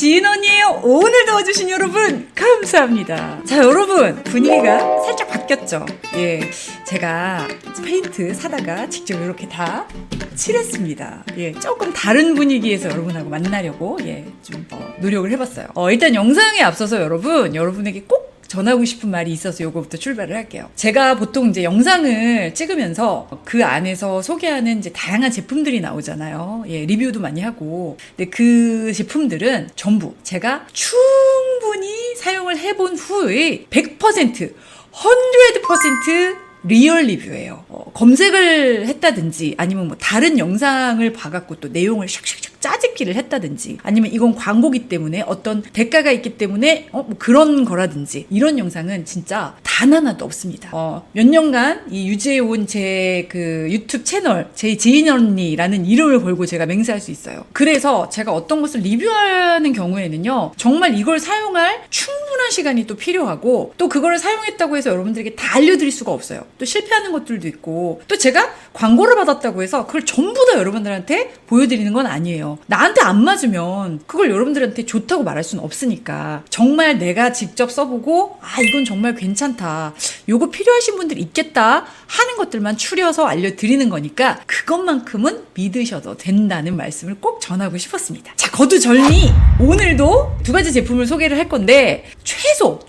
지인 언니예요. 오늘도 와주신 여러분 감사합니다. 자, 여러분 분위기가 살짝 바뀌었죠. 예, 제가 페인트 사다가 직접 이렇게 다 칠했습니다. 예, 조금 다른 분위기에서 여러분하고 만나려고 좀 노력을 해봤어요. 일단 영상에 앞서서 여러분에게 꼭 전하고 싶은 말이 있어서 요거부터 출발을 할게요. 제가 보통 이제 영상을 찍으면서 그 안에서 소개하는 이제 다양한 제품들이 나오잖아요. 예, 리뷰도 많이 하고. 근데 그 제품들은 전부 제가 충분히 사용을 해본 후의 100%, 100% 리얼 리뷰예요. 검색을 했다든지 아니면 뭐 다른 영상을 봐갖고 또 내용을 샥샥샥 짜집기를 했다든지 아니면 이건 광고기 때문에 어떤 대가가 있기 때문에 뭐 그런 거라든지 이런 영상은 진짜 단 하나도 없습니다. 몇 년간 이 유지해온 제 그 유튜브 채널 제 지인 언니라는 이름을 걸고 제가 맹세할 수 있어요. 그래서 제가 어떤 것을 리뷰하는 경우에는요, 정말 이걸 사용할 충분한 시간이 또 필요하고 또 그거를 사용했다고 해서 여러분들에게 다 알려드릴 수가 없어요. 또 실패하는 것들도 있고 또 제가 광고를 받았다고 해서 그걸 전부 다 여러분들한테 보여드리는 건 아니에요. 나한테 안 맞으면 그걸 여러분들한테 좋다고 말할 수는 없으니까 정말 내가 직접 써보고 이건 정말 괜찮다, 요거 필요하신 분들 있겠다 하는 것들만 추려서 알려드리는 거니까 그것만큼은 믿으셔도 된다는 말씀을 꼭 전하고 싶었습니다. 자, 거두절미 오늘도 두 가지 제품을 소개를 할 건데 최소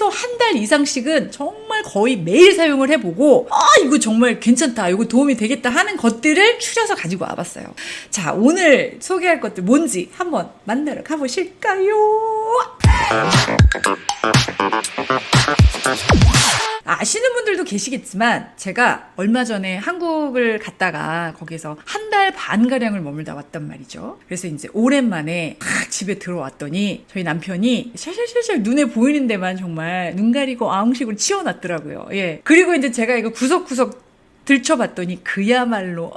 한 달 이상씩은 정말 거의 매일 사용을 해보고 이거 정말 괜찮다, 이거 도움이 되겠다 하는 것들을 추려서 가지고 와봤어요. 자, 오늘 소개할 것들 뭔지 한번 만나러 가보실까요? 아시는 분들도 계시겠지만 제가 얼마 전에 한국을 갔다가 거기서 한 달 반가량을 머물다 왔단 말이죠. 그래서 이제 오랜만에 집에 들어왔더니 저희 남편이 샬샬샬샬 눈에 보이는 데만 정말 눈 가리고 아웅식으로 치워놨더라고요. 예. 그리고 이제 제가 이거 구석구석 들춰봤더니 그야말로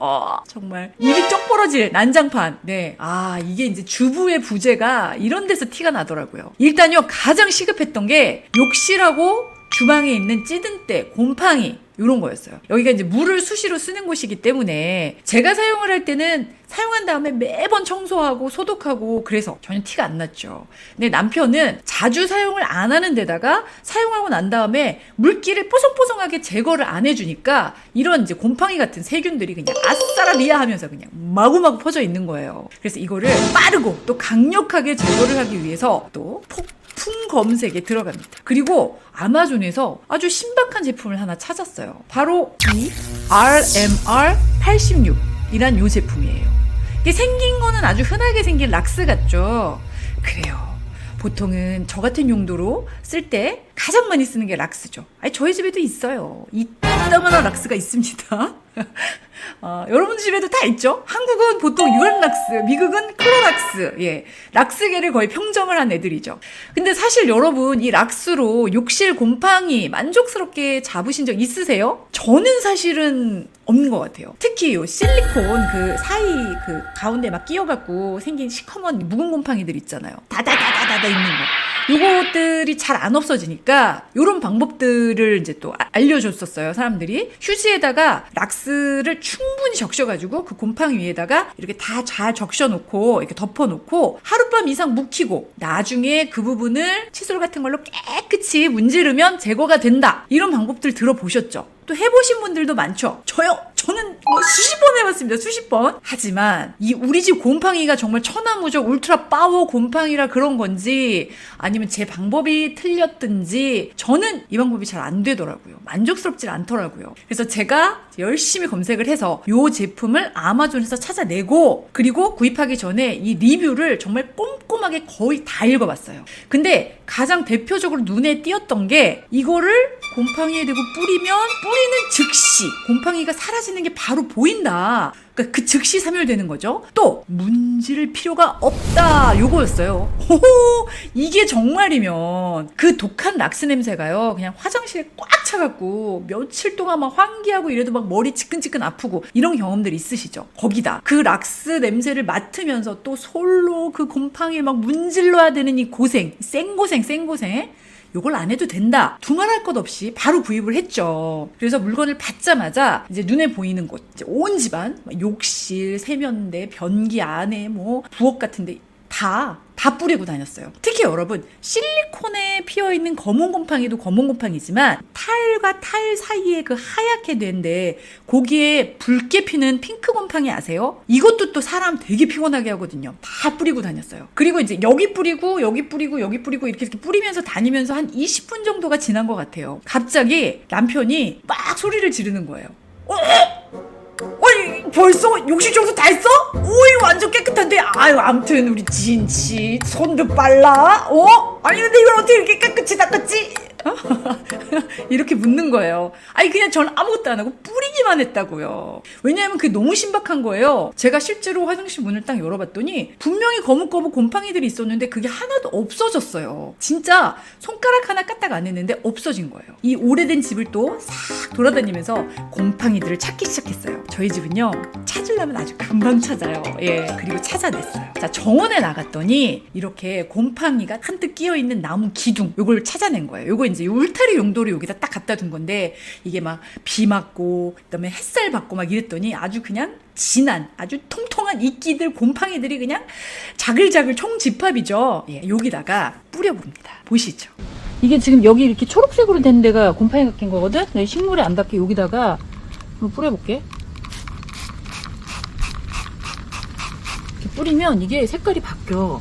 정말 입이 쩍 벌어질 난장판. 네, 이게 이제 주부의 부재가 이런 데서 티가 나더라고요. 일단요, 가장 시급했던 게 욕실하고 주방에 있는 찌든때, 곰팡이 이런 거였어요. 여기가 이제 물을 수시로 쓰는 곳이기 때문에 제가 사용을 할 때는 사용한 다음에 매번 청소하고 소독하고 그래서 전혀 티가 안 났죠. 근데 남편은 자주 사용을 안 하는 데다가 사용하고 난 다음에 물기를 뽀송뽀송하게 제거를 안 해주니까 이런 이제 곰팡이 같은 세균들이 그냥 아싸라비아 하면서 그냥 마구마구 퍼져 있는 거예요. 그래서 이거를 빠르고 또 강력하게 제거를 하기 위해서 또 폭풍 검색에 들어갑니다. 그리고 아마존에서 아주 신박한 제품을 하나 찾았어요. 바로 이 RMR86이란 요 제품이에요. 이게 생긴 거는 아주 흔하게 생긴 락스 같죠? 그래요. 보통은 저 같은 용도로 쓸 때 가장 많이 쓰는 게 락스죠. 저희 집에도 있어요. 이따만한 락스가 있습니다. 여러분 집에도 다 있죠? 한국은 보통 유한락스, 미국은 클로락스, 락스계를 거의 평정을 한 애들이죠. 근데 사실 여러분 이 락스로 욕실 곰팡이 만족스럽게 잡으신 적 있으세요? 저는 사실은 없는 것 같아요. 특히 요 실리콘 그 사이 그 가운데 막 끼어갖고 생긴 시커먼 묵은 곰팡이들 있잖아요. 다다다다다 있는 거. 요것들이 잘 안 없어지니까 요런 방법들을 이제 또 알려줬었어요, 사람들이. 휴지에다가 락스를 충분히 적셔가지고 그 곰팡이 위에다가 이렇게 다 잘 적셔놓고 이렇게 덮어놓고 하룻밤 이상 묵히고 나중에 그 부분을 칫솔 같은 걸로 깨끗이 문지르면 제거가 된다. 이런 방법들 들어보셨죠? 또 해보신 분들도 많죠? 저는 수십 번 해봤습니다. 수십 번. 하지만 이 우리 집 곰팡이가 정말 천하무적 울트라 파워 곰팡이라 그런 건지 아니면 제 방법이 틀렸든지 저는 이 방법이 잘 안 되더라고요. 만족스럽지 않더라고요. 그래서 제가 열심히 검색을 해서 이 제품을 아마존에서 찾아내고 그리고 구입하기 전에 이 리뷰를 정말 꼼꼼하게 거의 다 읽어봤어요. 근데 가장 대표적으로 눈에 띄었던 게 이거를 곰팡이에 대고 뿌리면 뿌리는 즉시 곰팡이가 사라지는 게 바로 보인다. 그러니까 그 즉시 사멸되는 거죠. 또 문지를 필요가 없다, 요거였어요. 호호, 이게 정말이면 그 독한 락스 냄새가요 그냥 화장실에 꽉 차갖고 며칠 동안 막 환기하고 이래도 막 머리 지끈지끈 아프고 이런 경험들 있으시죠. 거기다 그 락스 냄새를 맡으면서 또 솔로 그 곰팡이를 막 문질러야 되는 이 고생, 생고생 요걸 안 해도 된다. 두말할 것 없이 바로 구입을 했죠. 그래서 물건을 받자마자 이제 눈에 보이는 곳, 이제 온 집안, 욕실, 세면대, 변기 안에 뭐 부엌 같은데 다 다 뿌리고 다녔어요. 특히 여러분, 실리콘에 피어있는 검은 곰팡이도 검은 곰팡이지만 타일과 타일 사이에 그 하얗게 된데 거기에 붉게 피는 핑크 곰팡이 아세요? 이것도 또 사람 되게 피곤하게 하거든요. 다 뿌리고 다녔어요. 그리고 이제 여기 뿌리고 여기 뿌리고 여기 뿌리고 이렇게 뿌리면서 다니면서 한 20분 정도가 지난 것 같아요. 갑자기 남편이 막 소리를 지르는 거예요. 어이, 벌써 욕실 청소 다 했어? 오이, 완전 깨끗한데. 아유, 암튼 우리 지인씨 손도 빨라. 아니 근데 이걸 어떻게 이렇게 깨끗이 닦았지? 이렇게 묻는 거예요. 아니 그냥 저는 아무것도 안 하고 뿌리기만 했다고요. 왜냐하면 그게 너무 신박한 거예요. 제가 실제로 화장실 문을 딱 열어봤더니 분명히 거뭇거뭇 곰팡이들이 있었는데 그게 하나도 없어졌어요. 진짜 손가락 하나 까딱 안 했는데 없어진 거예요. 이 오래된 집을 또 싹 돌아다니면서 곰팡이들을 찾기 시작했어요. 저희 집은요, 찾으려면 아주 금방 찾아요. 예, 그리고 찾아냈어요. 자, 정원에 나갔더니 이렇게 곰팡이가 한뜩 끼어있는 나무 기둥, 요걸 찾아낸 거예요. 요거 이제 울타리 용도로 여기다 딱 갖다 둔 건데 이게 막 비 맞고 그다음에 햇살 받고 막 이랬더니 아주 그냥 진한 아주 통통한 이끼들 곰팡이들이 그냥 자글자글 총집합이죠. 예, 여기다가 뿌려봅니다. 보시죠. 이게 지금 여기 이렇게 초록색으로 된 데가 곰팡이가 낀 거거든. 식물에 안 닿게 여기다가 한번 뿌려볼게. 이렇게 뿌리면 이게 색깔이 바뀌어.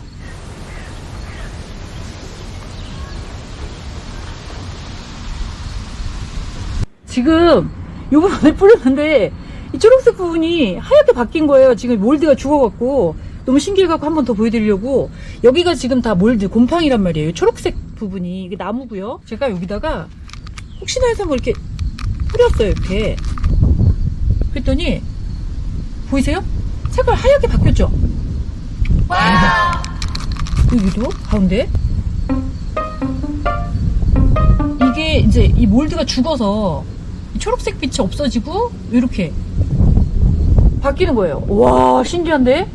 지금 이 부분에 뿌렸는데 이 초록색 부분이 하얗게 바뀐 거예요. 지금 몰드가 죽어갖고 너무 신기해갖고 한 번 더 보여드리려고. 여기가 지금 다 몰드 곰팡이란 말이에요. 초록색 부분이 이게 나무고요. 제가 여기다가 혹시나 해서 뭐 이렇게 뿌렸어요. 이렇게 그랬더니 보이세요? 색깔 하얗게 바뀌었죠? 와! 여기도 가운데 이게 이제 이 몰드가 죽어서 초록색 빛이 없어지고 이렇게 바뀌는 거예요. 와, 신기한데?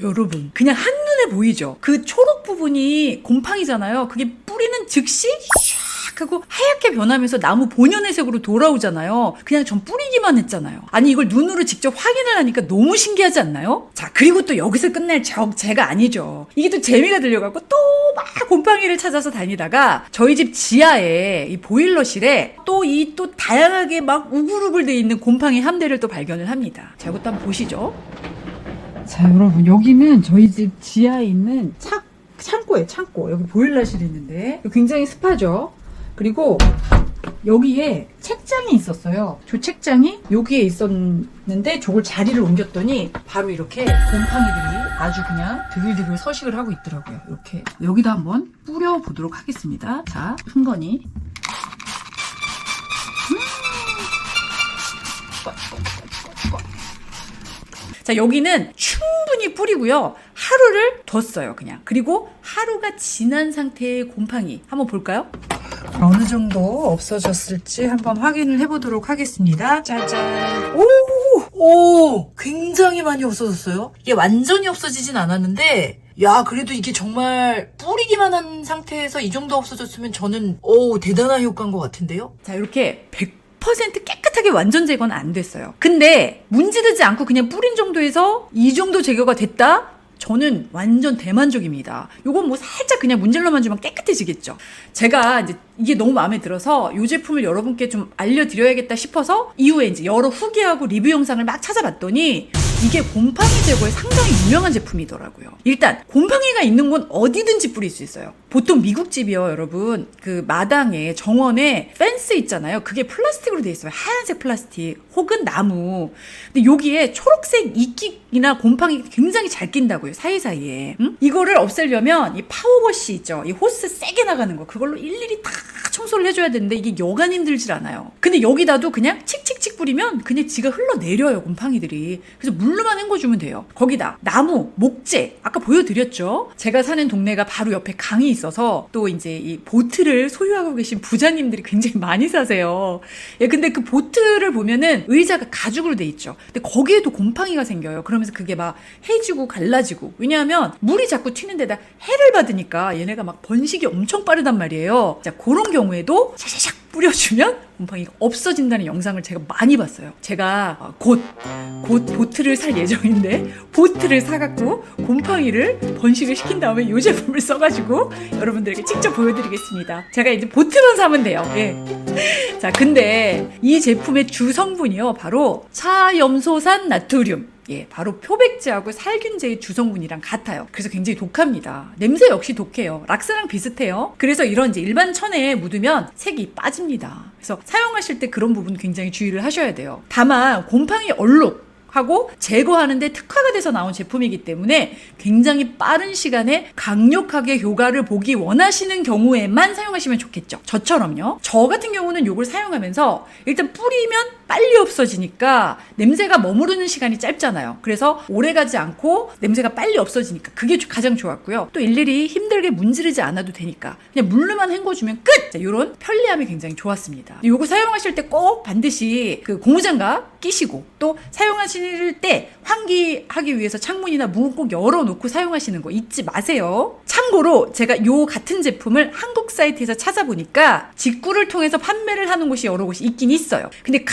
여러분, 그냥 한눈에 보이죠? 그 초록 부분이 곰팡이잖아요. 그게 뿌리는 즉시 샥 하고 하얗게 변하면서 나무 본연의 색으로 돌아오잖아요. 그냥 전 뿌리기만 했잖아요. 아니 이걸 눈으로 직접 확인을 하니까 너무 신기하지 않나요? 자, 그리고 또 여기서 끝낼 제가 아니죠. 이게 또 재미가 들려갖고 또 막 곰팡이를 찾아서 다니다가 저희 집 지하에 이 보일러실에 또 다양하게 막 우글우글 돼 있는 곰팡이 함대를 또 발견을 합니다. 자, 이것도 한번 보시죠. 자, 여러분, 여기는 저희 집 지하에 있는 창고예요. 창고. 여기 보일러실이 있는데 굉장히 습하죠. 그리고 여기에 책장이 있었어요. 저 책장이 여기에 있었는데 저걸 자리를 옮겼더니 바로 이렇게 곰팡이들이 아주 그냥 드글드글 서식을 하고 있더라고요. 이렇게 여기다 한번 뿌려보도록 하겠습니다. 자, 흥건히. 자, 여기는 충분히 뿌리고요. 하루를 뒀어요, 그냥. 그리고 하루가 지난 상태의 곰팡이 한번 볼까요? 어느 정도 없어졌을지 한번 확인을 해보도록 하겠습니다. 짜잔. 오, 굉장히 많이 없어졌어요. 이게 완전히 없어지진 않았는데, 야, 그래도 이게 정말 뿌리기만 한 상태에서 이 정도 없어졌으면 저는, 대단한 효과인 것 같은데요? 자, 이렇게 100% 깨끗하게 완전 제거는 안 됐어요. 근데 문지르지 않고 그냥 뿌린 정도에서 이 정도 제거가 됐다? 저는 완전 대만족입니다. 요건 뭐 살짝 그냥 문질러만 주면 깨끗해지겠죠. 제가 이제 이게 너무 마음에 들어서 이 제품을 여러분께 좀 알려드려야겠다 싶어서 이후에 이제 여러 후기하고 리뷰 영상을 막 찾아봤더니 이게 곰팡이 제거에 상당히 유명한 제품이더라고요. 일단 곰팡이가 있는 건 어디든지 뿌릴 수 있어요. 보통 미국 집이요, 여러분, 그 마당에 정원에 펜스 있잖아요. 그게 플라스틱으로 돼 있어요. 하얀색 플라스틱 혹은 나무. 근데 여기에 초록색 이끼나 곰팡이 굉장히 잘 낀다고요, 사이사이에. 이거를 없애려면 이 파워워시 있죠, 이 호스 세게 나가는 거, 그걸로 일일이 다 청소를 해줘야 되는데 이게 여간 힘들질 않아요. 근데 여기다도 그냥 칙칙칙 뿌리면 그냥 지가 흘러내려요, 곰팡이들이. 그래서 물로만 헹궈주면 돼요. 거기다 나무, 목재, 아까 보여드렸죠. 제가 사는 동네가 바로 옆에 강이 있어서 또 이제 이 보트를 소유하고 계신 부자님들이 굉장히 많이 사세요. 예, 근데 그 보트를 보면은 의자가 가죽으로 돼 있죠. 근데 거기에도 곰팡이가 생겨요. 그러면서 그게 막 해지고 갈라지고. 왜냐하면 물이 자꾸 튀는 데다 해를 받으니까 얘네가 막 번식이 엄청 빠르단 말이에요. 자, 그런 경우에도 샥샥샥 뿌려주면 곰팡이가 없어진다는 영상을 제가 많이 봤어요. 제가 곧 보트를 살 예정인데 보트를 사갖고 곰팡이를 번식을 시킨 다음에 이 제품을 써가지고 여러분들에게 직접 보여드리겠습니다. 제가 이제 보트만 사면 돼요. 예. 자, 근데 이 제품의 주 성분이요, 바로 차염소산 나트륨. 예, 바로 표백제하고 살균제의 주성분이랑 같아요. 그래서 굉장히 독합니다. 냄새 역시 독해요. 락스랑 비슷해요. 그래서 이런 이제 일반 천에 묻으면 색이 빠집니다. 그래서 사용하실 때 그런 부분 굉장히 주의를 하셔야 돼요. 다만 곰팡이 얼룩 하고 제거하는데 특화가 돼서 나온 제품이기 때문에 굉장히 빠른 시간에 강력하게 효과를 보기 원하시는 경우에만 사용하시면 좋겠죠. 저처럼요. 저 같은 경우는 이걸 사용하면서 일단 뿌리면 빨리 없어지니까 냄새가 머무르는 시간이 짧잖아요. 그래서 오래가지 않고 냄새가 빨리 없어지니까 그게 가장 좋았고요. 또 일일이 힘들게 문지르지 않아도 되니까 그냥 물로만 헹궈주면 끝! 이런 편리함이 굉장히 좋았습니다. 이거 사용하실 때 꼭 반드시 그 고무장갑 끼시고 또 사용하실 때 환기하기 위해서 창문이나 문 꼭 열어놓고 사용하시는 거 잊지 마세요. 참고로 제가 요 같은 제품을 한국 사이트에서 찾아보니까 직구를 통해서 판매를 하는 곳이 여러 곳이 있긴 있어요. 근데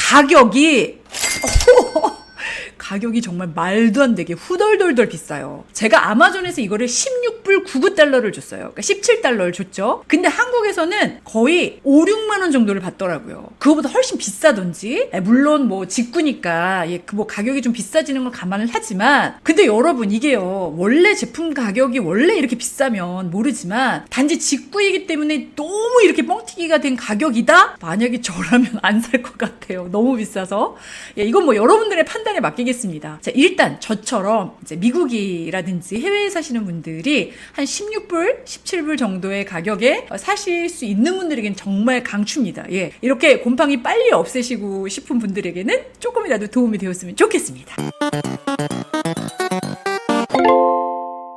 가격이 정말 말도 안 되게 후덜덜덜 비싸요. 제가 아마존에서 이거를 16불 99달러를 줬어요. 그러니까 17달러를 줬죠. 근데 한국에서는 거의 5, 6만 원 정도를 받더라고요. 그거보다 훨씬 비싸던지. 물론 뭐 직구니까 뭐 가격이 좀 비싸지는 걸 감안을 하지만, 근데 여러분 이게요, 원래 제품 가격이 원래 이렇게 비싸면 모르지만 단지 직구이기 때문에 너무 이렇게 뻥튀기가 된 가격이다? 만약에 저라면 안 살 것 같아요. 너무 비싸서. 이건 뭐 여러분들의 판단에 맡기겠습니다. 자, 일단 저처럼 이제 미국이라든지 해외에 사시는 분들이 한 16불, 17불 정도의 가격에 사실 수 있는 분들에게는 정말 강추입니다. 예. 이렇게 곰팡이 빨리 없애시고 싶은 분들에게는 조금이라도 도움이 되었으면 좋겠습니다.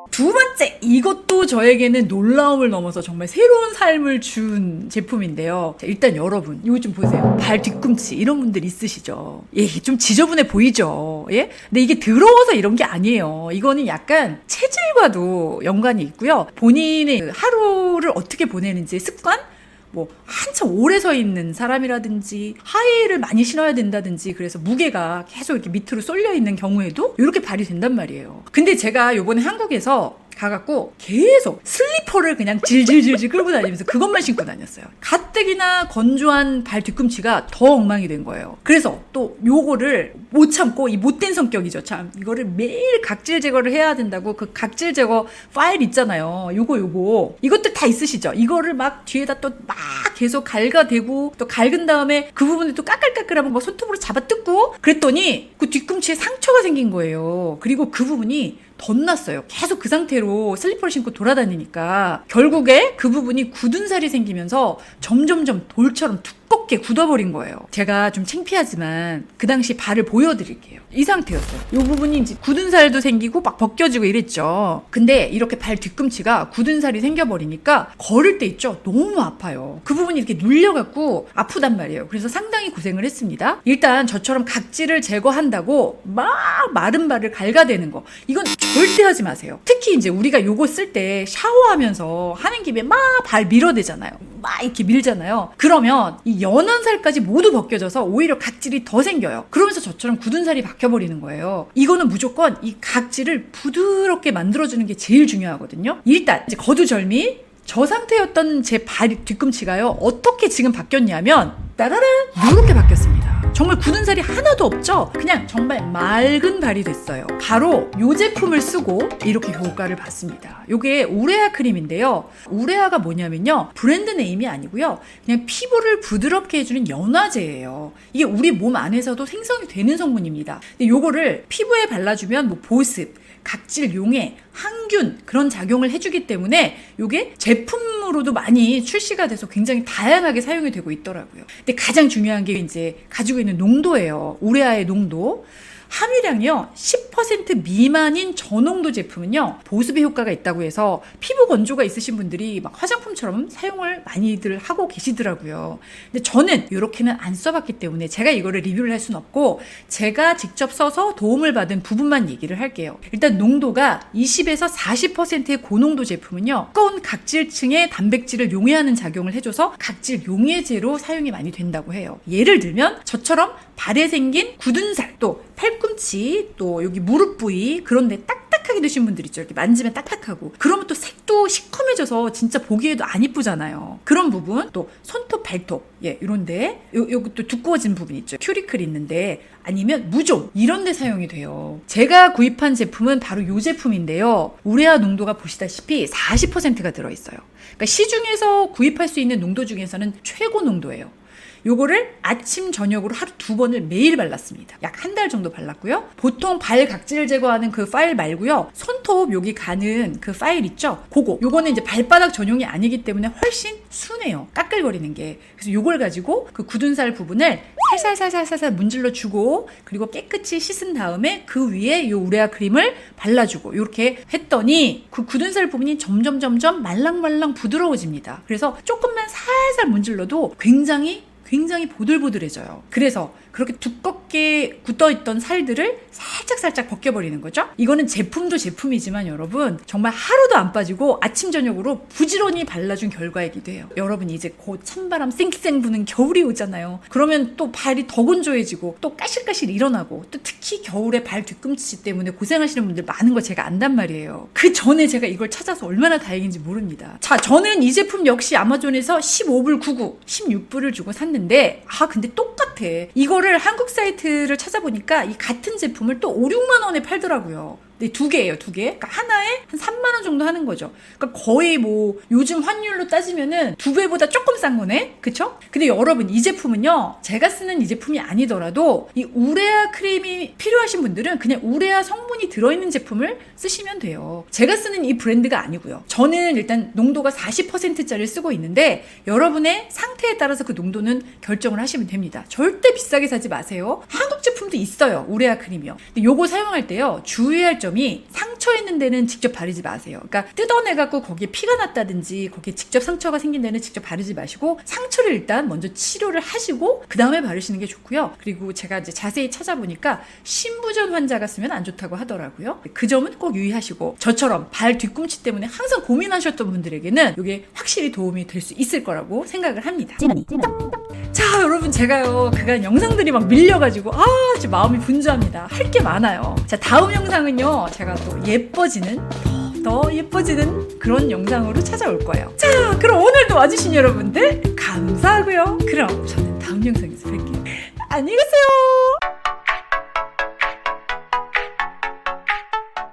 두 번째, 이것도 저에게는 놀라움을 넘어서 정말 새로운 삶을 준 제품인데요. 자, 일단 여러분, 이거 좀 보세요. 발 뒤꿈치 이런 분들 있으시죠? 예, 좀 지저분해 보이죠? 예? 근데 이게 더러워서 이런 게 아니에요. 이거는 약간 체질과도 연관이 있고요. 본인의 그 하루를 어떻게 보내는지 습관? 뭐 한참 오래 서 있는 사람이라든지 하이힐을 많이 신어야 된다든지 그래서 무게가 계속 이렇게 밑으로 쏠려 있는 경우에도 이렇게 발휘 된단 말이에요. 근데 제가 요번에 한국에서 가갖고 계속 슬리퍼를 그냥 질질질질 끌고 다니면서 그것만 신고 다녔어요. 가뜩이나 건조한 발 뒤꿈치가 더 엉망이 된 거예요. 그래서 또 요거를 못 참고, 이 못된 성격이죠. 참 이거를 매일 각질 제거를 해야 된다고 그 각질 제거 파일 있잖아요. 요거 이것들 다 있으시죠? 이거를 막 뒤에다 또 막 계속 갈가대고 또 갈근 다음에 그 부분을 또 까끌까끌하면 뭐 손톱으로 잡아 뜯고 그랬더니 그 뒤꿈치에 상처가 생긴 거예요. 그리고 그 부분이 덧났어요. 계속 그 상태로 슬리퍼를 신고 돌아다니니까 결국에 그 부분이 굳은 살이 생기면서 점점점 돌처럼 두껍게 굳어버린 거예요. 제가 좀 창피하지만 그 당시 발을 보여드릴게요. 이 상태였어요. 이 부분이 이제 굳은 살도 생기고 막 벗겨지고 이랬죠. 근데 이렇게 발 뒤꿈치가 굳은 살이 생겨버리니까 걸을 때 있죠. 너무 아파요. 그 부분이 이렇게 눌려갖고 아프단 말이에요. 그래서 상당히 고생을 했습니다. 일단 저처럼 각질을 제거한다고 막 마른 발을 갈가대는 거, 이건 절대 하지 마세요. 특히 이제 우리가 요거 쓸 때 샤워하면서 하는 김에 막 발 밀어대잖아요. 막 이렇게 밀잖아요. 그러면 이 연한 살까지 모두 벗겨져서 오히려 각질이 더 생겨요. 그러면서 저처럼 굳은 살이 박혀버리는 거예요. 이거는 무조건 이 각질을 부드럽게 만들어주는 게 제일 중요하거든요. 일단 이제 거두절미, 저 상태였던 제 발 뒤꿈치가요, 어떻게 지금 바뀌었냐면 따라란 이렇게 바뀌었습니다. 정말 굳은 살이 하나도 없죠? 그냥 정말 맑은 발이 됐어요. 바로 이 제품을 쓰고 이렇게 효과를 봤습니다. 이게 우레아 크림인데요. 우레아가 뭐냐면요, 브랜드 네임이 아니고요, 그냥 피부를 부드럽게 해주는 연화제예요. 이게 우리 몸 안에서도 생성이 되는 성분입니다. 근데 요거를 피부에 발라주면 뭐 보습, 각질 용해, 항균 그런 작용을 해주기 때문에 이게 제품으로도 많이 출시가 돼서 굉장히 다양하게 사용이 되고 있더라고요. 근데 가장 중요한 게 이제 가지고 있는 농도예요. 우레아의 농도. 함유량이요 10% 미만인 저농도 제품은요 보습의 효과가 있다고 해서 피부 건조가 있으신 분들이 막 화장품처럼 사용을 많이들 하고 계시더라고요. 근데 저는 이렇게는 안 써봤기 때문에 제가 이거를 리뷰를 할 수는 없고 제가 직접 써서 도움을 받은 부분만 얘기를 할게요. 일단 농도가 20에서 40%의 고농도 제품은요 두꺼운 각질층의 단백질을 용해하는 작용을 해줘서 각질 용해제로 사용이 많이 된다고 해요. 예를 들면 저처럼 발에 생긴 굳은 살, 또 팔꿈치, 또 여기 무릎 부위 그런데 딱딱하게 되신 분들 있죠. 이렇게 만지면 딱딱하고 그러면 또 색도 시커매져서 진짜 보기에도 안 이쁘잖아요. 그런 부분, 또 손톱, 발톱 이런데 요기 또 두꺼워진 부분 있죠. 큐리클 있는데 아니면 무좀 이런 데 사용이 돼요. 제가 구입한 제품은 바로 이 제품인데요. 우레아 농도가 보시다시피 40%가 들어있어요. 그러니까 시중에서 구입할 수 있는 농도 중에서는 최고 농도예요. 요거를 아침 저녁으로 하루 2번을 매일 발랐습니다. 약 한 달 정도 발랐고요. 보통 발 각질 제거하는 그 파일 말고요. 손톱 여기 가는 그 파일 있죠? 요거는 이제 발바닥 전용이 아니기 때문에 훨씬 순해요. 까끌거리는 게. 그래서 요걸 가지고 그 굳은 살 부분을 살살 문질러 주고 그리고 깨끗이 씻은 다음에 그 위에 요 우레아 크림을 발라주고 이렇게 했더니 그 굳은 살 부분이 점점 말랑말랑 부드러워집니다. 그래서 조금만 살살 문질러도 굉장히 보들보들해져요. 그래서 그렇게 두껍게 굳어있던 살들을 살짝 벗겨버리는 거죠. 이거는 제품도 제품이지만 여러분 정말 하루도 안 빠지고 아침 저녁으로 부지런히 발라준 결과이기도 해요. 여러분 이제 곧 찬바람 쌩쌩 부는 겨울이 오잖아요. 그러면 또 발이 더 건조해지고 또 까실까실 일어나고 또 특히 겨울에 발 뒤꿈치 때문에 고생하시는 분들 많은 거 제가 안단 말이에요. 그 전에 제가 이걸 찾아서 얼마나 다행인지 모릅니다. 자, 저는 이 제품 역시 아마존에서 15불 99, 16불을 주고 샀는데 근데 똑같아. 이거를 한국 사이트를 찾아보니까 이 같은 제품을 또 5, 6만 원에 팔더라고요. 네, 두 개예요. 그러니까 하나에 한 3만 원 정도 하는 거죠. 그러니까 거의 뭐 요즘 환율로 따지면은 2배보다 조금 싼 거네. 그쵸? 근데 여러분 이 제품은요. 제가 쓰는 이 제품이 아니더라도 이 우레아 크림이 필요하신 분들은 그냥 우레아 성분이 들어있는 제품을 쓰시면 돼요. 제가 쓰는 이 브랜드가 아니고요. 저는 일단 농도가 40%짜리를 쓰고 있는데 여러분의 상태에 따라서 그 농도는 결정을 하시면 됩니다. 절대 비싸게 사지 마세요. 한국 제품도 있어요. 우레아 크림이요. 근데 요거 사용할 때요. 주의할 점이 상처 있는 데는 직접 바르지 마세요. 그러니까 뜯어내갖고 거기에 피가 났다든지 거기에 직접 상처가 생긴 데는 직접 바르지 마시고 상처를 일단 먼저 치료를 하시고 그 다음에 바르시는 게 좋고요. 그리고 제가 이제 자세히 찾아보니까 신부전 환자가 쓰면 안 좋다고 하더라고요. 그 점은 꼭 유의하시고 저처럼 발 뒤꿈치 때문에 항상 고민하셨던 분들에게는 이게 확실히 도움이 될 수 있을 거라고 생각을 합니다. 자, 여러분 제가요 그간 영상들이 막 밀려가지고 지금 마음이 분주합니다. 할 게 많아요. 자, 다음 영상은요 제가 또 더 예뻐지는 그런 영상으로 찾아올 거예요. 자, 그럼 오늘도 와주신 여러분들 감사하고요. 그럼 저는 다음 영상에서 뵐게요. 안녕히 계세요.